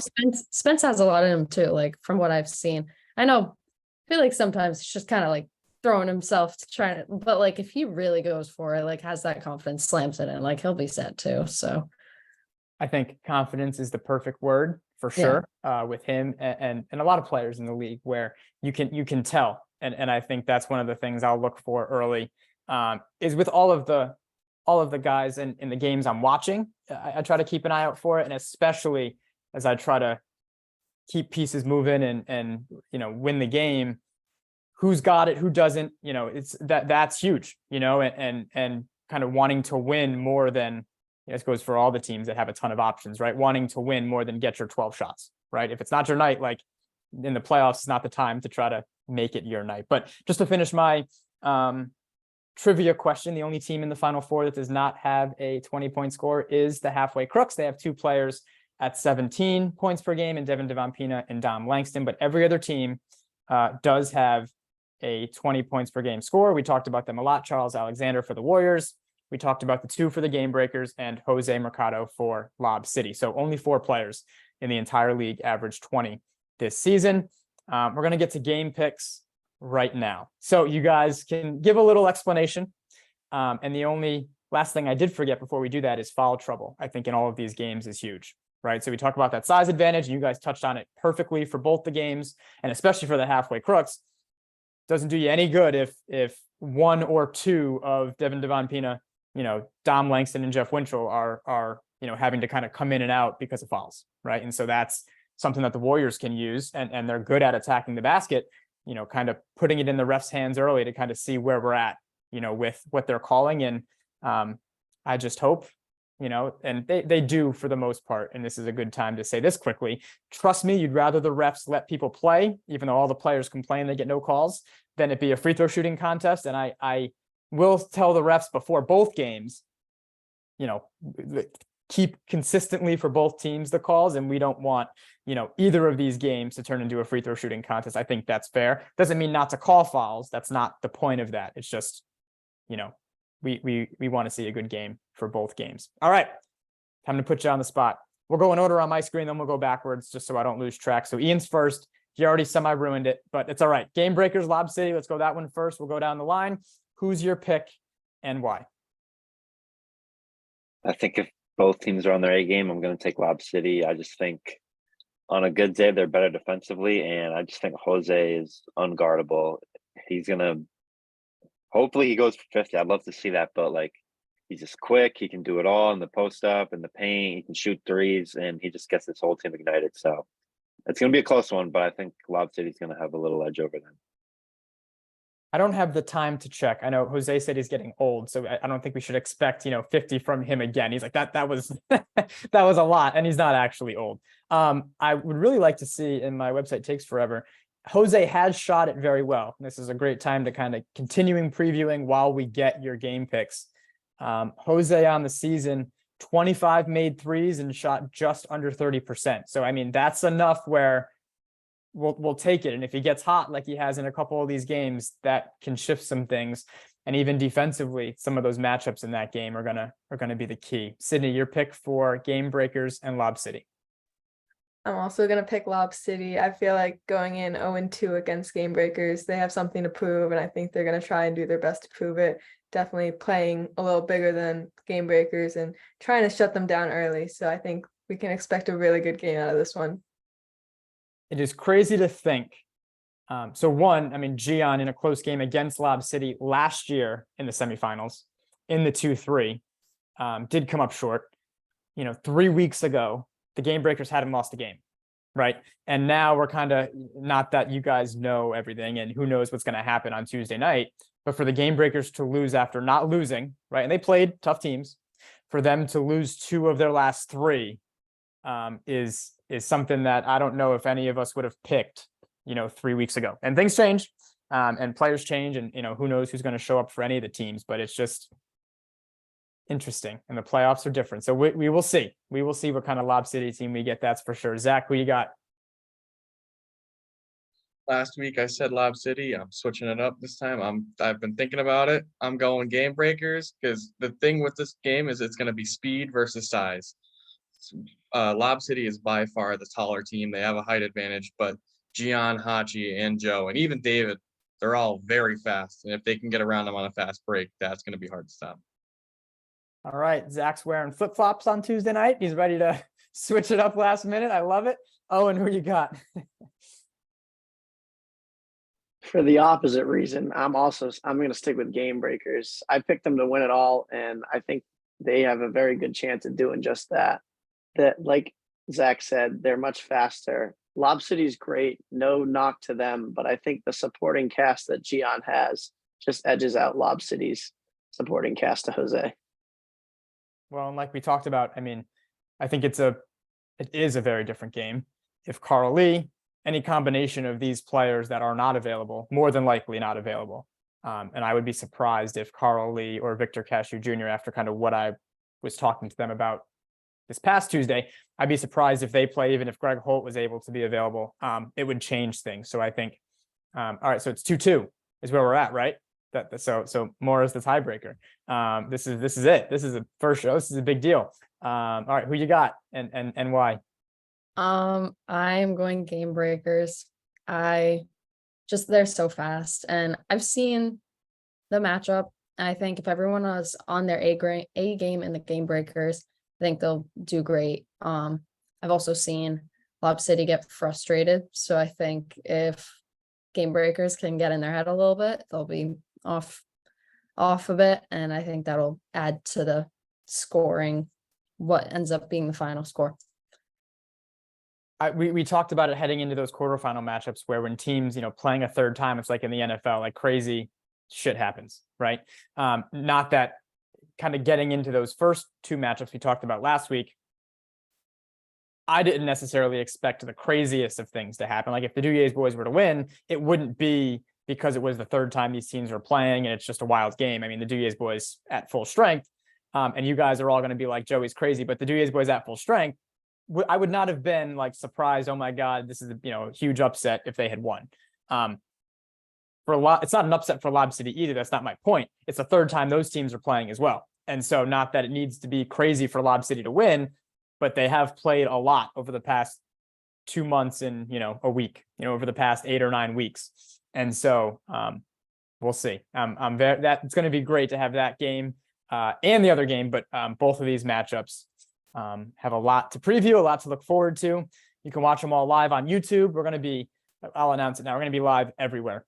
Speaker 6: Spence has a lot in him too, like from what I've seen. I feel like sometimes it's just kind of like throwing himself to try to, but like if he really goes for it, like has that confidence, slams it in, like he'll be set too. So
Speaker 1: I think confidence is the perfect word for
Speaker 6: Yeah.
Speaker 1: sure, with him and a lot of players in the league where you can tell. And I think that's one of the things I'll look for early, is with all of the guys in the games I'm watching. I try to keep an eye out for it, and especially as I try to keep pieces moving and win the game. Who's got it, who doesn't, it's that's huge, and kind of wanting to win more than, this goes for all the teams that have a ton of options, right? Wanting to win more than get your 12 shots, right? If it's not your night, like in the playoffs, it's not the time to try to make it your night. But just to finish my trivia question, the only team in the Final Four that does not have a 20-point score is the Halfway Crooks. They have 2 players at 17 points per game, and Devin Devampina and Dom Langston, but every other team does have a 20 points per game score. We talked about them a lot. Charles Alexander for the Warriors. We talked about the 2 for the Game Breakers and Jose Mercado for Lob City. So only 4 players in the entire league averaged 20 this season. We're going to get to game picks right now. So you guys can give a little explanation. And the only last thing I did forget before we do that is foul trouble. I think in all of these games is huge, right? So we talk about that size advantage, and you guys touched on it perfectly for both the games, and especially for the Halfway Crooks. Doesn't do you any good if 1 or 2 of Devin Devampina, Dom Langston and Jeff Winchell are having to kind of come in and out because of fouls, right? And so that's something that the Warriors can use, and they're good at attacking the basket, kind of putting it in the ref's hands early to kind of see where we're at, with what they're calling. And I just hope, and they do for the most part, and this is a good time to say this quickly, trust me, you'd rather the refs let people play, even though all the players complain they get no calls, than it be a free throw shooting contest. And I will tell the refs before both games, keep consistently for both teams the calls, and we don't want, either of these games to turn into a free throw shooting contest. I think that's fair. Doesn't mean not to call fouls. That's not the point of that. It's just, we want to see a good game for both games. All right, time to put you on the spot. We'll go in order on my screen, then we'll go backwards just so I don't lose track. So Ian's first. He already semi-ruined it, but it's all right. Game Breakers, Lob City. Let's go that one first. We'll go down the line. Who's your pick and why?
Speaker 2: I think if both teams are on their A game, I'm going to take Lob City. I just think on a good day, they're better defensively, and I just think Jose is unguardable. He's going to, hopefully he goes for 50. I'd love to see that, but he's just quick. He can do it all in the post up, in the paint. He can shoot threes, and he just gets this whole team ignited. So it's going to be a close one, but I think Lob City's going to have a little edge over them.
Speaker 1: I don't have the time to check. I know Jose said he's getting old, so I don't think we should expect, 50 from him again. He's like, that was that was a lot, and he's not actually old. I would really like to see, and my website takes forever, Jose has shot it very well. This is a great time to kind of continuing previewing while we get your game picks. Jose on the season, 25 made threes and shot just under 30%. So, I mean, that's enough where we'll take it. And if he gets hot like he has in a couple of these games, that can shift some things. And even defensively, some of those matchups in that game are gonna be the key. Sydney, your pick for Game Breakers and Lob City.
Speaker 3: I'm also going to pick Lob City. I feel like going in 0-2 against Game Breakers, they have something to prove, and I think they're going to try and do their best to prove it. Definitely playing a little bigger than Game Breakers and trying to shut them down early. So I think we can expect a really good game out of this one.
Speaker 1: It is crazy to think. So one, I mean, Gian in a close game against Lob City last year in the semifinals in the 2-3 did come up short. 3 weeks ago, the Game Breakers hadn't lost a game, right? And now we're kind of, not that you guys know everything and who knows what's going to happen on Tuesday night, but for the Game Breakers to lose after not losing, right? And they played tough teams. For them to lose 2 of their last 3 is something that I don't know if any of us would have picked, 3 weeks ago. And things change, and players change, and who knows who's going to show up for any of the teams, but it's just interesting, and the playoffs are different. So we will see. We will see what kind of Lob City team we get. That's for sure. Zach, who you got?
Speaker 4: Last week I said Lob City. I'm switching it up this time. I've been thinking about it. I'm going Game Breakers because the thing with this game is it's going to be speed versus size. Lob City is by far the taller team. They have a height advantage, but Gian, Hachi, and Joe, and even David they're all very fast. And if they can get around them on a fast break, that's going to be hard to stop.
Speaker 1: All right. Zach's wearing flip-flops on Tuesday night. He's ready to switch it up last minute. I love it. Owen, who you got?
Speaker 5: For the opposite reason, I'm going to stick with Game Breakers. I picked them to win it all, and I think they have a very good chance of doing just that. That, like Zach said, they're much faster. Lob City's great, no knock to them, but I think the supporting cast that Gian has just edges out Lob City's supporting cast to Jose.
Speaker 1: Well, and like we talked about, I mean, I think it is a very different game. If Carl Lee, any combination of these players that are not available, more than likely not available. And I would be surprised if Carl Lee or Victor Cashew Jr., after kind of what I was talking to them about this past Tuesday, I'd be surprised if they play, even if Greg Holt was able to be available. It would change things. So I think, all right, so it's 2-2 is where we're at, right? So Maura's the tiebreaker. This is it. This is a first show. This is a big deal. All right, who you got and why?
Speaker 6: I'm going Game Breakers. They're so fast, and I've seen the matchup. I think if everyone was on their A game in the Game Breakers, I think they'll do great. I've also seen Lob City get frustrated, so I think if Game Breakers can get in their head a little bit, they'll be off a bit, and I think that'll add to the scoring, what ends up being the final score.
Speaker 1: We talked about it heading into those quarterfinal matchups where when teams, playing a third time, it's like in the NFL, like crazy shit happens, right? Not that kind of getting into those first two matchups we talked about last week, I didn't necessarily expect the craziest of things to happen. Like if the Duyes boys were to win, it wouldn't be because it was the third time these teams were playing and it's just a wild game. I mean, the Duyes boys at full strength, and you guys are all going to be like, Joey's crazy, but the Duyes boys at full strength, I would not have been like surprised. Oh my God, this is a huge upset if they had won. It's not an upset for Lob City either. That's not my point. It's the third time those teams are playing as well. And so not that it needs to be crazy for Lob City to win, but they have played a lot over the past 2 months and, a week, over the past 8 or 9 weeks. And so we'll see. It's going to be great to have that game and the other game, but both of these matchups have a lot to preview, a lot to look forward to. You can watch them all live on YouTube. I'll announce it now. We're going to be live everywhere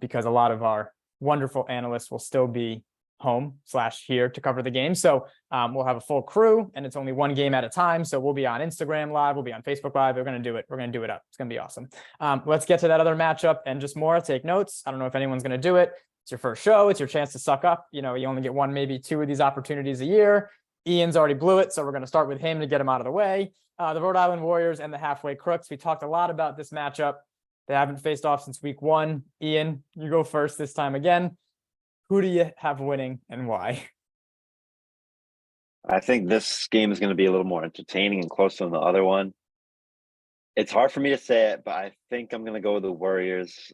Speaker 1: because a lot of our wonderful analysts will still be home/here to cover the game. So we'll have a full crew and it's only one game at a time. So we'll be on Instagram live. We'll be on Facebook live. We're going to do it. We're going to do it up. It's going to be awesome. Let's get to that other matchup and just more take notes. I don't know if anyone's going to do it. It's your first show. It's your chance to suck up. You only get one, maybe two of these opportunities a year. Ian's already blew it. So we're going to start with him to get him out of the way. The Rhode Island Warriors and the Halfway Crooks. We talked a lot about this matchup. They haven't faced off since week 1. Ian, you go first this time again. Who do you have winning and why?
Speaker 2: I think this game is going to be a little more entertaining and closer than the other one. It's hard for me to say it, but I think I'm going to go with the Warriors.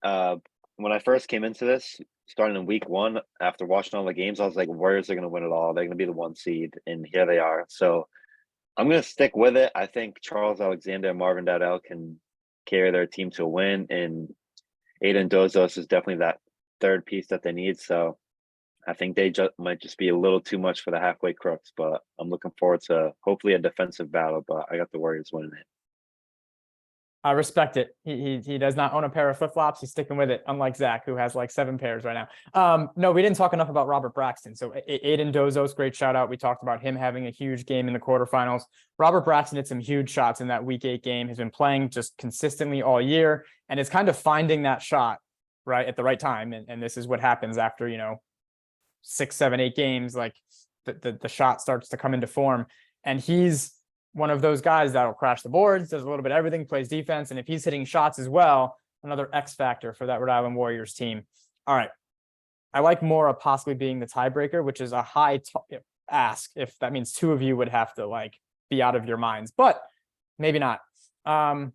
Speaker 2: When I first came into this, starting in week 1, after watching all the games, I was like, Warriors are going to win it all. They're going to be the 1 seed, and here they are. So I'm going to stick with it. I think Charles Alexander and Marvin Dowdell can carry their team to a win, and Aiden Dozos is definitely that third piece that they need. So I think they might just be a little too much for the Halfway Crooks, but I'm looking forward to hopefully a defensive battle, but I got the Warriors winning it.
Speaker 1: I respect it. He does not own a pair of flip-flops. He's sticking with it, unlike Zach, who has like 7 pairs right now. No, we didn't talk enough about Robert Braxton. So Aiden Dozos, great shout out. We talked about him having a huge game in the quarterfinals. Robert Braxton had some huge shots in that week 8 game. He's been playing just consistently all year, and it's kind of finding that shot right at the right time. And this is what happens after, 6, 7, 8 games, like the shot starts to come into form. And he's one of those guys that'll crash the boards, does a little bit of everything, plays defense. And if he's hitting shots as well, another X factor for that Rhode Island Warriors team. All right. I like Maura possibly being the tiebreaker, which is a high ask. If that means 2 of you would have to be out of your minds, but maybe not. I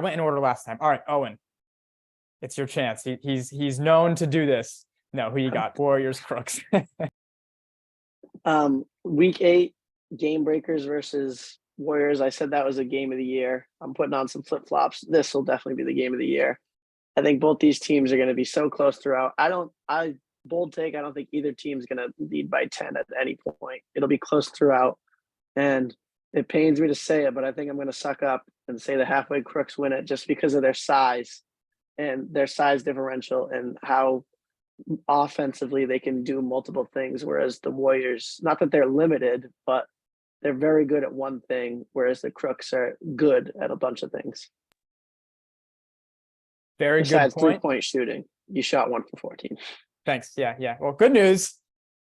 Speaker 1: went in order last time. All right, Owen, it's your chance. He's known to do this. No, who you got? Warriors, Crooks.
Speaker 5: Week 8, Game Breakers versus Warriors. I said that was a game of the year. I'm putting on some flip-flops. This will definitely be the game of the year. I think both these teams are going to be so close throughout. Bold take, I don't think either team's going to lead by 10 at any point. It'll be close throughout. And it pains me to say it, but I think I'm going to suck up and say the halfway Crooks win it just because of their size and their size differential and how offensively they can do multiple things. Whereas the Warriors, not that they're limited, but they're very good at one thing, whereas the Crooks are good at a bunch of things.
Speaker 1: Very
Speaker 5: Besides
Speaker 1: good point.
Speaker 5: 3-point shooting, you shot 1 for 14.
Speaker 1: Thanks. Yeah. Well, good news.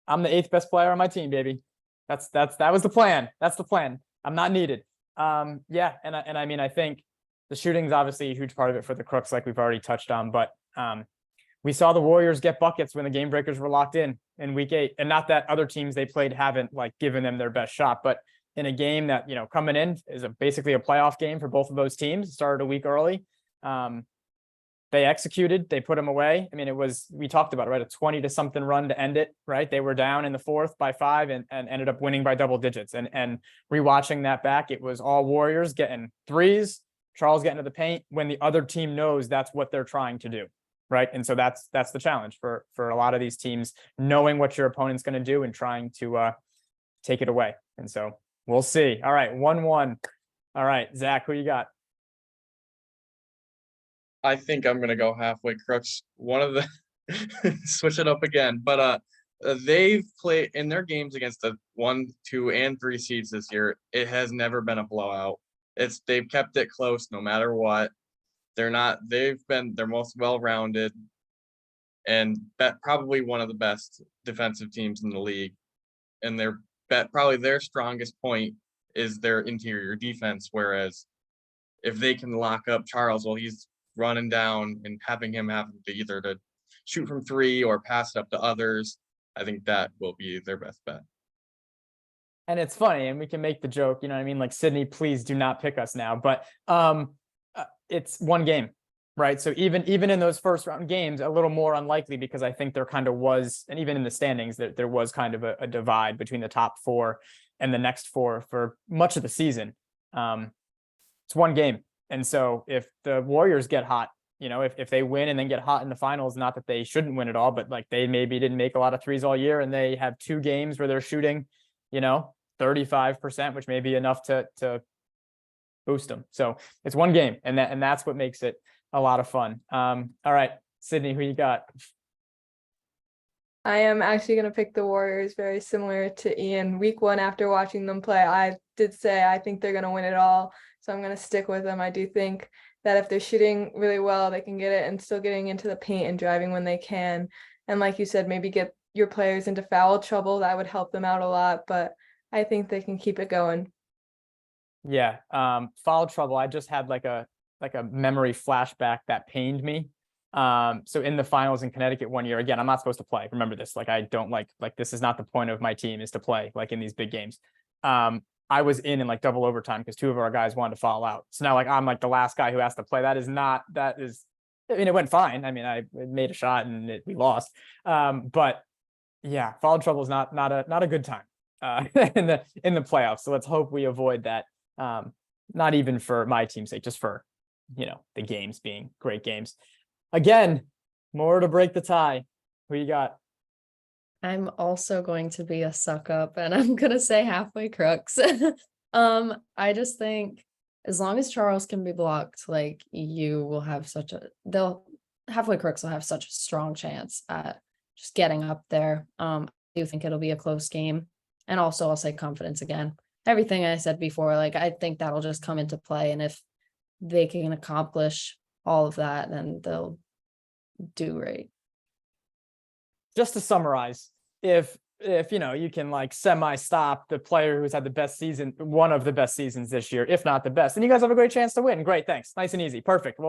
Speaker 1: I'm the 8th best player on my team, baby. That was the plan. That's the plan. I'm not needed. Yeah. And I mean, I think the shooting is obviously a huge part of it for the Crooks, like we've already touched on, but we saw the Warriors get buckets when the game breakers were locked in week 8, and not that other teams they played haven't like given them their best shot, but in a game that, you know, coming in is basically a playoff game for both of those teams. It started a week early. They executed, they put them away. I mean, we talked about it, right? A 20 to something run to end it, right? They were down in the 4th by 5 and ended up winning by double digits. And rewatching that back, it was all Warriors getting threes, Charles getting to the paint when the other team knows that's what they're trying to do, right? And so that's the challenge for a lot of these teams, knowing what your opponent's going to do and trying to take it away. And so we'll see. All right, 1-1. All right, Zach, who you got?
Speaker 4: I think I'm gonna go halfway Crooks. One of the switch it up again, but they've played in their games against the 1, 2, and 3 seeds this year. It has never been a blowout. They've kept it close no matter what. They're most well-rounded and probably one of the best defensive teams in the league. And probably their strongest point is their interior defense. Whereas if they can lock up Charles, well, he's running down and having to either to shoot from 3 or pass it up to others, I think that will be their best bet.
Speaker 1: And it's funny, and we can make the joke, you know what I mean? Like, Sydney, please do not pick us now. But it's one game, right? So even in those first round games, a little more unlikely, because I think there kind of was, and even in the standings, there was kind of a divide between the top 4 and the next 4 for much of the season. It's one game. And so if the Warriors get hot, you know, if they win and then get hot in the finals, not that they shouldn't win at all, but like they maybe didn't make a lot of threes all year and they have 2 games where they're shooting, you know, 35%, which may be enough to boost them. So it's one game, and that's what makes it a lot of fun. All right, Sydney, who you got?
Speaker 3: I am actually going to pick the Warriors, very similar to Ian. Week 1, after watching them play, I did say I think they're going to win it all. So I'm going to stick with them. I do think that if they're shooting really well, they can get it and still getting into the paint and driving when they can. And like you said, maybe get your players into foul trouble. That would help them out a lot. But I think they can keep it going.
Speaker 1: Yeah. Foul trouble. I just had like a memory flashback that pained me. So in the finals in Connecticut one year, again, I'm not supposed to play. Remember this. Like, I don't like this is not the point of my team, is to play like in these big games. I was in like double overtime because 2 of our guys wanted to foul out. So now like I'm like the last guy who has to play. I mean, it went fine. I mean, I made a shot and we lost. But yeah, foul trouble is not a good time in the playoffs. So let's hope we avoid that. Not even for my team's sake, just for, you know, the games being great games. Again, more to break the tie. Who you got?
Speaker 6: I'm also going to be a suck up, and I'm gonna say halfway Crooks. I just think as long as Charles can be blocked, like you will have halfway Crooks will have such a strong chance at just getting up there. I do think it'll be a close game. And also I'll say confidence again. Everything I said before, like I think that'll just come into play. And if they can accomplish all of that, then they'll do great.
Speaker 1: Just to summarize, if you know, you can like semi-stop the player who's had the best season, one of the best seasons this year, if not the best, and you guys have a great chance to win. Great, thanks. Nice and easy. Perfect.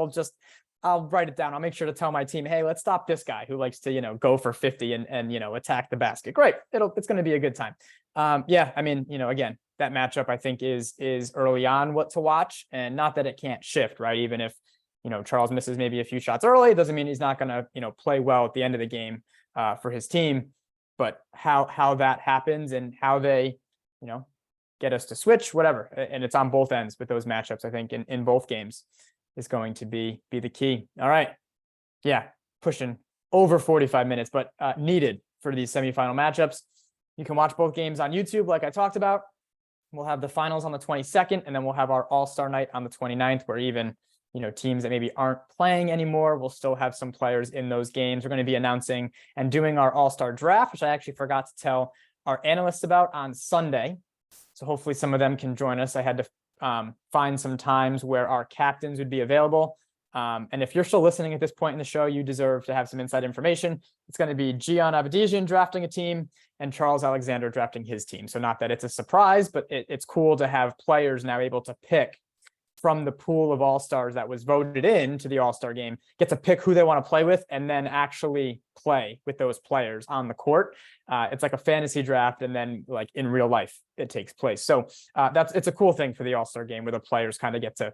Speaker 1: I'll write it down. I'll make sure to tell my team, hey, let's stop this guy who likes to, you know, go for 50 and you know, attack the basket. Great. It's going to be a good time. Yeah, I mean, you know, again, that matchup I think is early on what to watch, and not that it can't shift, right? Even if, you know, Charles misses maybe a few shots early, it doesn't mean he's not going to, you know, play well at the end of the game for his team. But how that happens and how they, you know, get us to switch, whatever. And it's on both ends with those matchups, I think, in both games is going to be the key. All right. yeah, pushing over 45 minutes, but needed for these semifinal matchups. You can watch both games on YouTube, like I talked about. We'll have the finals on the 22nd, and then we'll have our All-Star night on the 29th, where even, teams that maybe aren't playing anymore, we'll still have some players in those games. We're going to be announcing and doing our All-Star draft, which I actually forgot to tell our analysts about on Sunday. So hopefully some of them can join us. I had to find some times where our captains would be available. And if you're still listening at this point in the show, you deserve to have some inside information. It's going to be Gian Abadijian drafting a team and Charles Alexander drafting his team. So not that it's a surprise, but it's cool to have players now able to pick from the pool of all-stars that was voted in to the all-star game, get to pick who they want to play with and then actually play with those players on the court. It's like a fantasy draft, and then like in real life it takes place. So it's a cool thing for the all-star game, where the players kind of get to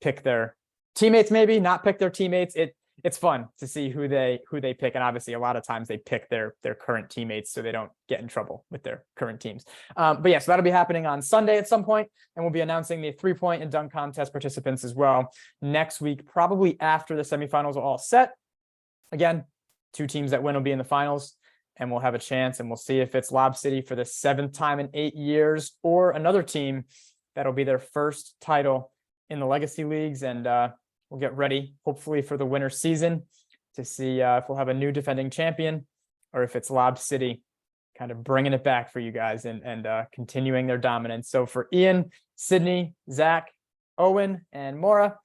Speaker 1: pick their teammates, maybe not pick their teammates. It's fun to see who they pick, and obviously a lot of times they pick their current teammates so they don't get in trouble with their current teams. But yeah, so that'll be happening on Sunday at some point, and we'll be announcing the 3-point and dunk contest participants as well next week, probably after the semifinals are all set. Again, 2 teams that win will be in the finals, and we'll have a chance, and we'll see if it's Lob City for the 7th time in 8 years, or another team that'll be their first title in the legacy leagues. And we'll get ready, hopefully, for the winter season to see if we'll have a new defending champion, or if it's Lob City kind of bringing it back for you guys and continuing their dominance. So for Ian, Sydney, Zach, Owen, and Maura,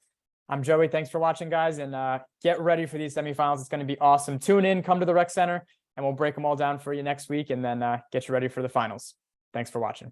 Speaker 1: I'm Joey. Thanks for watching, guys, and get ready for these semifinals. It's going to be awesome. Tune in, come to the Rec Center, and we'll break them all down for you next week, and then get you ready for the finals. Thanks for watching.